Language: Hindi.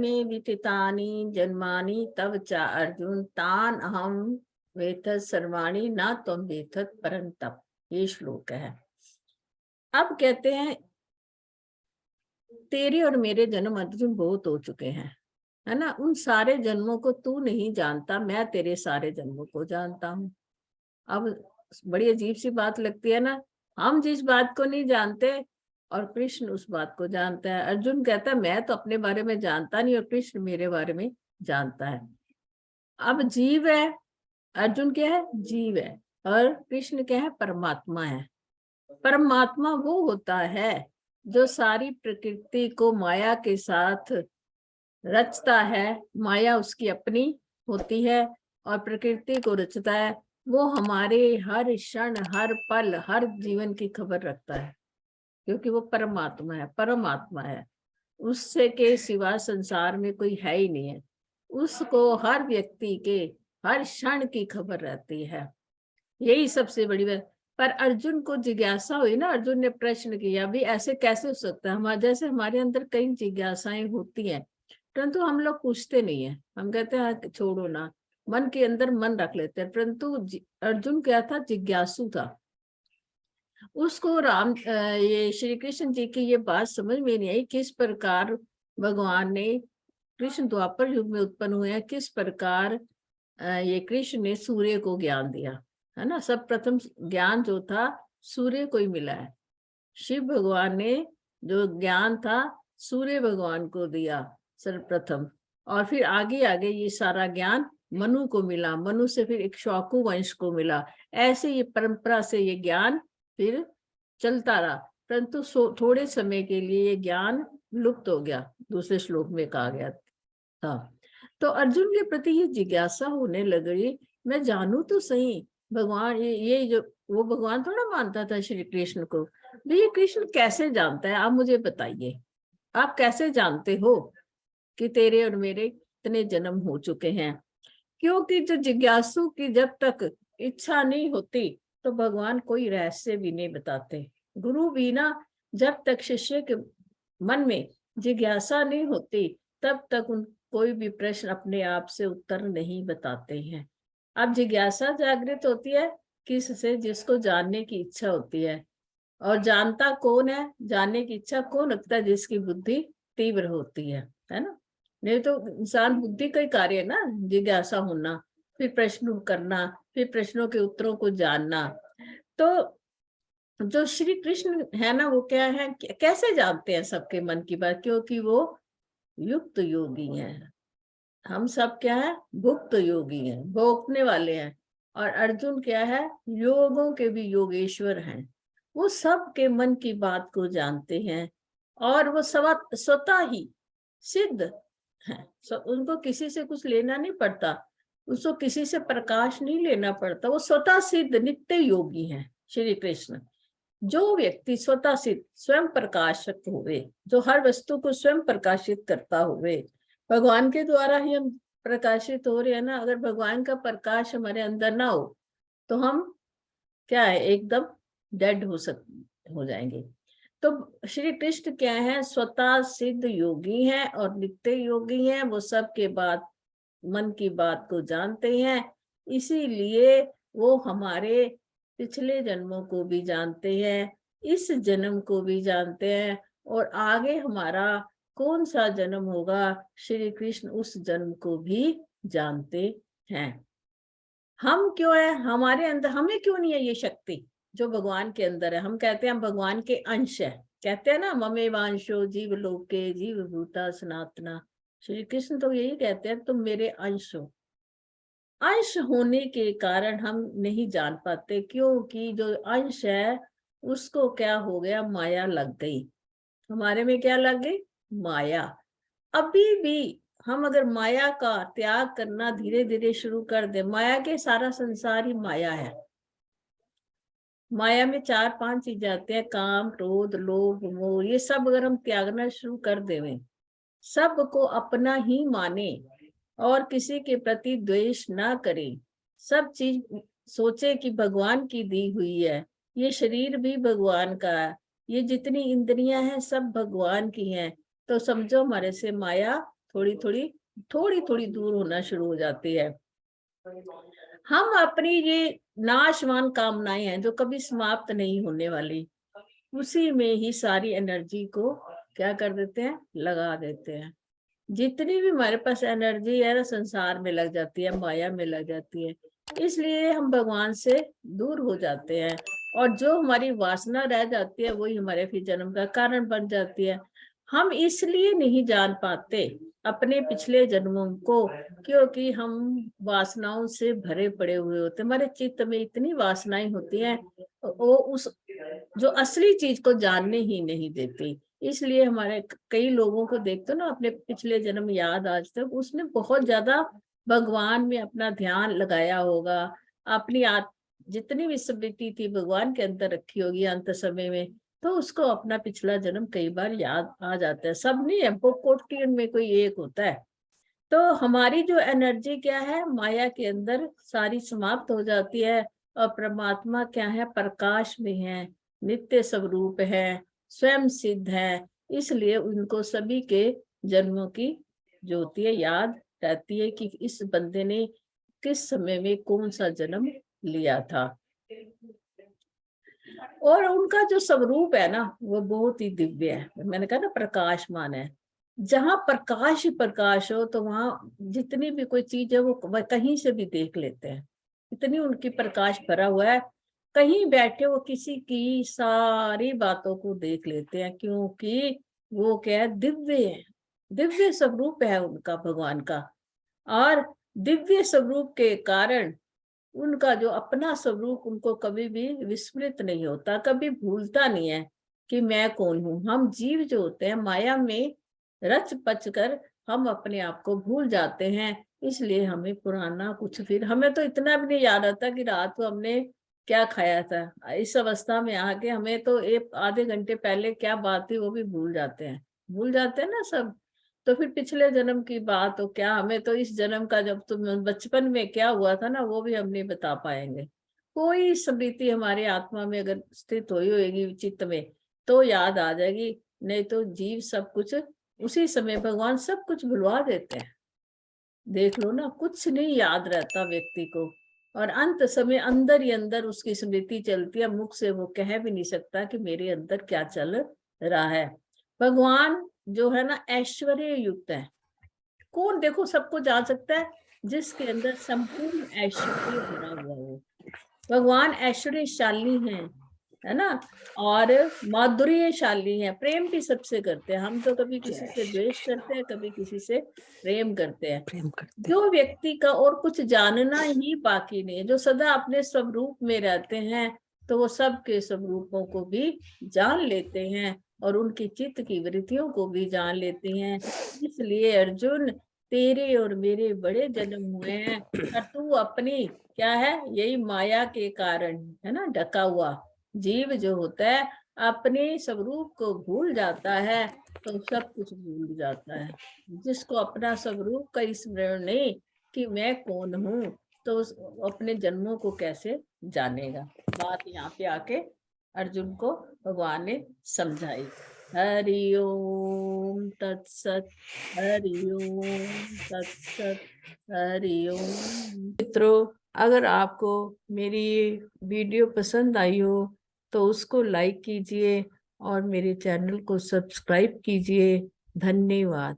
मे वितितानि जन्मानि तव च अर्जुन तान अहम वेतत सर्वाणि न त्वं वेतत परंतप। ये श्लोक है। अब कहते हैं तेरे और मेरे जन्म अर्जुन बहुत हो चुके हैं, है ना। उन सारे जन्मों को तू नहीं जानता, मैं तेरे सारे जन्मों को जानता हूँ। अब बड़ी अजीब सी बात लगती है ना, हम जिस बात को नहीं जानते और कृष्ण उस बात को जानता है। अर्जुन कहता है मैं तो अपने बारे में जानता नहीं और कृष्ण मेरे बारे में जानता है। अब जीव है, अर्जुन क्या है? जीव है। और कृष्ण क्या है? परमात्मा है। परमात्मा वो होता है जो सारी प्रकृति को माया के साथ रचता है। माया उसकी अपनी होती है और प्रकृति को रचता है। वो हमारे हर क्षण, हर पल, हर जीवन की खबर रखता है, क्योंकि वो परमात्मा है। परमात्मा है, उससे के सिवा संसार में कोई है ही नहीं है। उसको हर व्यक्ति के हर क्षण की खबर रहती है। यही सबसे बड़ी बात। पर अर्जुन को जिज्ञासा हुई ना, अर्जुन ने प्रश्न किया भी ऐसे कैसे हो सकता है। हमारे जैसे हमारे अंदर कई जिज्ञासाएं होती हैं, परंतु हम लोग पूछते नहीं है। हम कहते हैं छोड़ो ना, मन के अंदर मन रख लेते हैं। परंतु अर्जुन क्या था? जिज्ञासु था। उसको ये श्री कृष्ण जी की ये बात समझ में नहीं आई, किस प्रकार भगवान ने, कृष्ण द्वापर युग में उत्पन्न हुए हैं, किस प्रकार ये कृष्ण ने सूर्य को ज्ञान दिया, है ना। सब प्रथम ज्ञान जो था सूर्य को ही मिला है। शिव भगवान ने जो ज्ञान था सूर्य भगवान को दिया सर्वप्रथम, और फिर आगे आगे ये सारा ज्ञान मनु को मिला, मनु से फिर इक्ष्वाकु वंश को मिला। ऐसे ये परंपरा से ये ज्ञान फिर चलता रहा, परंतु थोड़े समय के लिए ये ज्ञान लुप्त हो गया, दूसरे श्लोक में कहा गया था। तो अर्जुन के प्रति ये जिज्ञासा होने लग गई, मैं जानू तो सही भगवान, ये जो वो भगवान थोड़ा मानता था श्री कृष्ण को, ये कृष्ण कैसे जानता है? आप मुझे बताइए, आप कैसे जानते हो कि तेरे और मेरे इतने जन्म हो चुके हैं? क्योंकि जो जिज्ञासु की जब तक इच्छा नहीं होती तो भगवान कोई रहस्य भी नहीं बताते। गुरु भी ना, जब तक शिष्य के मन में जिज्ञासा नहीं होती तब तक उन कोई भी प्रश्न अपने आप से उत्तर नहीं बताते हैं। अब जिज्ञासा जागृत होती है किससे? जिसको जानने की इच्छा होती है। और जानता कौन है? जानने की इच्छा कौन रखता है? जिसकी बुद्धि तीव्र होती है ना। नहीं तो इंसान बुद्धि का ही कार्य है ना, जिज्ञासा होना, फिर प्रश्न करना, फिर प्रश्नों के उत्तरों को जानना। तो जो श्री कृष्ण है ना, वो क्या है, कैसे जानते हैं सबके मन की बात? क्योंकि वो युक्त योगी हैं। हम सब क्या है? भुक्त योगी हैं, भोगने वाले हैं। और अर्जुन क्या है? योगों के भी योगेश्वर हैं। वो सबके मन की बात को जानते हैं और वो स्वतः ही सिद्ध है। उनको किसी से कुछ लेना नहीं पड़ता, उसको किसी से प्रकाश नहीं लेना पड़ता। वो स्वतः सिद्ध नित्य योगी हैं श्री कृष्ण। जो व्यक्ति स्वतः सिद्ध, स्वयं प्रकाशक हुए, जो हर वस्तु को स्वयं प्रकाशित करता हुए, भगवान के द्वारा ही हम प्रकाशित हो रहे हैं ना। अगर भगवान का प्रकाश हमारे अंदर ना हो तो हम क्या है? एकदम डेड हो जाएंगे। तो श्री कृष्ण क्या है? स्वतः सिद्ध योगी हैं और नित्य योगी हैं। वो सबके बात, मन की बात को जानते हैं, इसीलिए वो हमारे पिछले जन्मों को भी जानते हैं, इस जन्म को भी जानते हैं, और आगे हमारा कौन सा जन्म होगा श्री कृष्ण उस जन्म को भी जानते हैं। हम क्यों है? हमारे अंदर, हमें क्यों नहीं है ये शक्ति जो भगवान के अंदर है? हम कहते हैं हम भगवान के अंश है, कहते हैं ना, ममे वांशो जीव लोके जीव भूता सनातना। श्री कृष्ण तो यही कहते हैं तुम मेरे अंश हो। अंश होने के कारण हम नहीं जान पाते, क्योंकि जो अंश है उसको क्या हो गया? माया लग गई। हमारे में क्या लग गई? माया। अभी भी हम अगर माया का त्याग करना धीरे धीरे शुरू कर दे, माया के सारा संसार ही माया है। माया में 4-5 चीजें आती है, काम, क्रोध, लोभ, मोह। ये सब अगर हम त्यागना शुरू कर देवें, सबको अपना ही माने और किसी के प्रति द्वेष ना करे, सब चीज सोचे कि भगवान की दी हुई है, ये शरीर भी भगवान का है, ये जितनी इंद्रियां हैं सब भगवान की हैं, तो समझो हमारे से माया थोड़ी थोड़ी दूर होना शुरू हो जाती है। हम अपनी ये नाशवान कामनाएं हैं जो कभी समाप्त नहीं होने वाली, उसी में ही सारी एनर्जी को क्या कर देते हैं, लगा देते हैं। जितनी भी हमारे पास एनर्जी है ना, संसार में लग जाती है, माया में लग जाती है। इसलिए हम भगवान से दूर हो जाते हैं, और जो हमारी वासना रह जाती है वही हमारे फिर जन्म का कारण बन जाती है। हम इसलिए नहीं जान पाते अपने पिछले जन्मों को, क्योंकि हम वासनाओं से भरे पड़े हुए होते हैं। हमारे चित्त में इतनी वासनाएं होती हैं, वो उस जो असली चीज को जानने ही नहीं देती। इसलिए हमारे कई लोगों को देखते हो ना, अपने पिछले जन्म याद आज तक, उसने बहुत ज्यादा भगवान में अपना ध्यान लगाया होगा, अपनी जितनी भी स्मृति थी भगवान के अंदर रखी होगी अंत समय में, तो उसको अपना पिछला जन्म कई बार याद आ जाता है। सब नहीं है, वो कोटि में कोई एक होता है। तो हमारी जो एनर्जी क्या है, माया के अंदर सारी समाप्त हो जाती है, और परमात्मा क्या है, प्रकाश में है, नित्य स्वरूप है, स्वयं सिद्ध है। इसलिए उनको सभी के जन्मों की जो होती है याद रहती है कि इस बंदे ने किस समय में कौन सा जन्म लिया था। और उनका जो स्वरूप है ना, वो बहुत ही दिव्य है। मैंने कहा ना, प्रकाशमान है। जहां प्रकाश ही प्रकाश हो, तो वहां जितनी भी कोई चीज है वो कहीं से भी देख लेते हैं। इतनी उनकी प्रकाश भरा हुआ है, कहीं बैठे वो किसी की सारी बातों को देख लेते हैं, क्योंकि वो क्या है, दिव्य है। दिव्य स्वरूप है उनका, भगवान का। और दिव्य स्वरूप के कारण उनका जो अपना स्वरूप उनको कभी भी विस्मृत नहीं होता, कभी भूलता नहीं है कि मैं कौन हूँ। हम जीव जो होते हैं माया में रच पच कर हम अपने आप को भूल जाते हैं। इसलिए हमें पुराना कुछ, फिर हमें तो इतना भी नहीं याद आता कि रात को हमने क्या खाया था। इस अवस्था में आके हमें तो एक आधे घंटे पहले क्या बात थी वो भी भूल जाते हैं ना सब। तो फिर पिछले जन्म की बात हो क्या, हमें तो इस जन्म का जब तुम बचपन में क्या हुआ था ना, वो भी हम नहीं बता पाएंगे। कोई स्मृति हमारे आत्मा में अगर स्थित हुई होगी चित्त में, तो याद आ जाएगी। नहीं तो जीव सब कुछ उसी समय, भगवान सब कुछ भुलवा देते हैं। देख लो ना, कुछ नहीं याद रहता व्यक्ति को, और अंत समय अंदर ही अंदर उसकी स्मृति चलती है। मुख से वो कह भी नहीं सकता कि मेरे अंदर क्या चल रहा है। भगवान जो है ना, ऐश्वर्य युक्त है। कौन देखो सबको जान सकता है, जिसके अंदर संपूर्ण ऐश्वर्य भरा हुआ हो। भगवान ऐश्वर्यशाली है ना, और माधुर्यशाली है। प्रेम भी सबसे करते हैं। हम तो कभी किसी से द्वेष करते हैं, कभी किसी से प्रेम करते हैं। जो व्यक्ति का और कुछ जानना ही बाकी नहीं है, जो सदा अपने स्वरूप में रहते हैं, तो वो सबके स्वरूपों को भी जान लेते हैं, और उनकी चित्त की वृत्तियों को भी जान लेते हैं। इसलिए अर्जुन, तेरे और मेरे बड़े जन्म हुए हैं, और तू अपनी क्या है, यही माया के कारण है ना, ढका हुआ जीव जो होता है, अपने स्वरूप को भूल जाता है, तो सब कुछ भूल जाता है। जिसको अपना स्वरूप का स्मरण नहीं कि मैं कौन हूँ, तो अपने जन्मों को कैसे जानेगा। बात यहाँ पे आके अर्जुन को भगवान ने समझाई। हरि ओम तत्सत, हरि ओम तत्सत, हरि ओम। मित्रों, अगर आपको मेरी ये वीडियो पसंद आई हो तो उसको लाइक कीजिए और मेरे चैनल को सब्सक्राइब कीजिए। धन्यवाद।